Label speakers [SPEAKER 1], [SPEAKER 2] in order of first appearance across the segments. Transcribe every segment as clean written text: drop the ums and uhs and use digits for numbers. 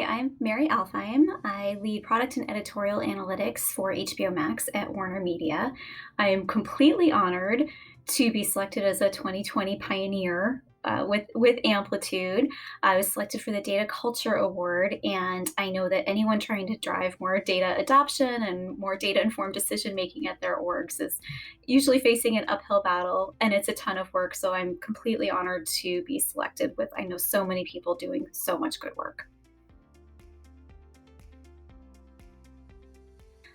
[SPEAKER 1] I'm Mary Alfheim. I lead product and editorial analytics for HBOMax at Warner Media. I am completely honored to be selected as a 2020 Pioneer with Amplitude. I was selected for the Data Culture Award, and I know that anyone trying to drive more data adoption and more data-informed decision-making at their orgs is usually facing an uphill battle, and it's a ton of work, so I'm completely honored to be selected with, I know, so many people doing so much good work.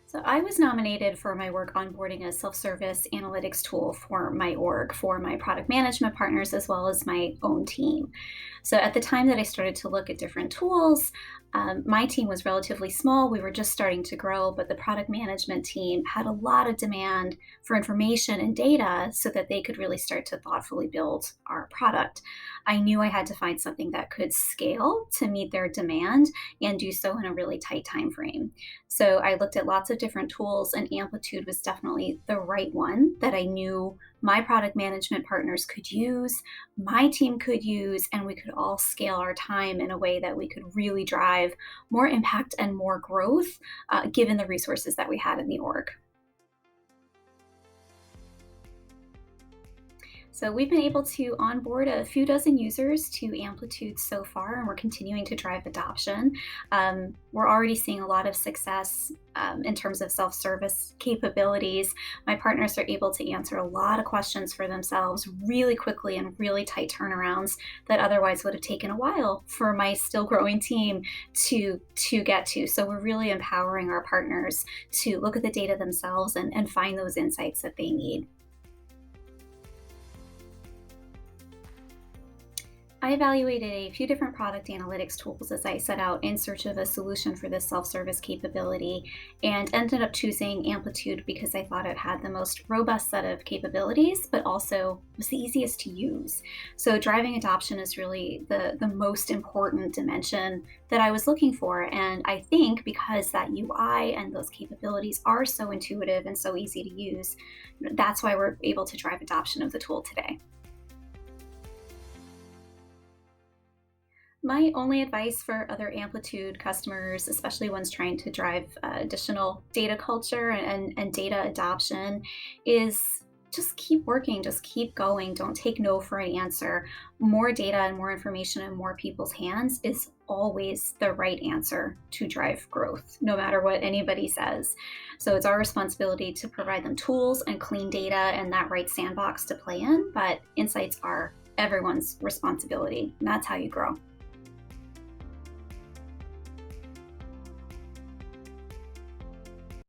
[SPEAKER 1] So I was nominated for my work onboarding a self-service analytics tool for my org, for my product management partners, as well as my own team. So at the time that I started to look at different tools, my team was relatively small. We were just starting to grow, but the product management team had a lot of demand for information and data so that they could really start to thoughtfully build our product. I knew I had to find something that could scale to meet their demand and do so in a really tight time frame. So I looked at lots of different tools, and Amplitude was definitely the right one that I knew my product management partners could use, my team could use, and we could all scale our time in a way that we could really drive more impact and more growth, given the resources that we had in the org. So we've been able to onboard a few dozen users to Amplitude so far, and we're continuing to drive adoption. We're already seeing a lot of success in terms of self-service capabilities. My partners are able to answer a lot of questions for themselves really quickly in really tight turnarounds that otherwise would have taken a while for my still growing team to get to. So we're really empowering our partners to look at the data themselves and find those insights that they need. I evaluated a few different product analytics tools as I set out in search of a solution for this self-service capability, and ended up choosing Amplitude because I thought it had the most robust set of capabilities, but also was the easiest to use. So driving adoption is really the most important dimension that I was looking for. And I think because that UI and those capabilities are so intuitive and so easy to use, that's why we're able to drive adoption of the tool today. My only advice for other Amplitude customers, especially ones trying to drive additional data culture and data adoption, is just keep working, just keep going. Don't take no for an answer. More data and more information in more people's hands is always the right answer to drive growth, no matter what anybody says. So it's our responsibility to provide them tools and clean data and that right sandbox to play in, but insights are everyone's responsibility, and that's how you grow.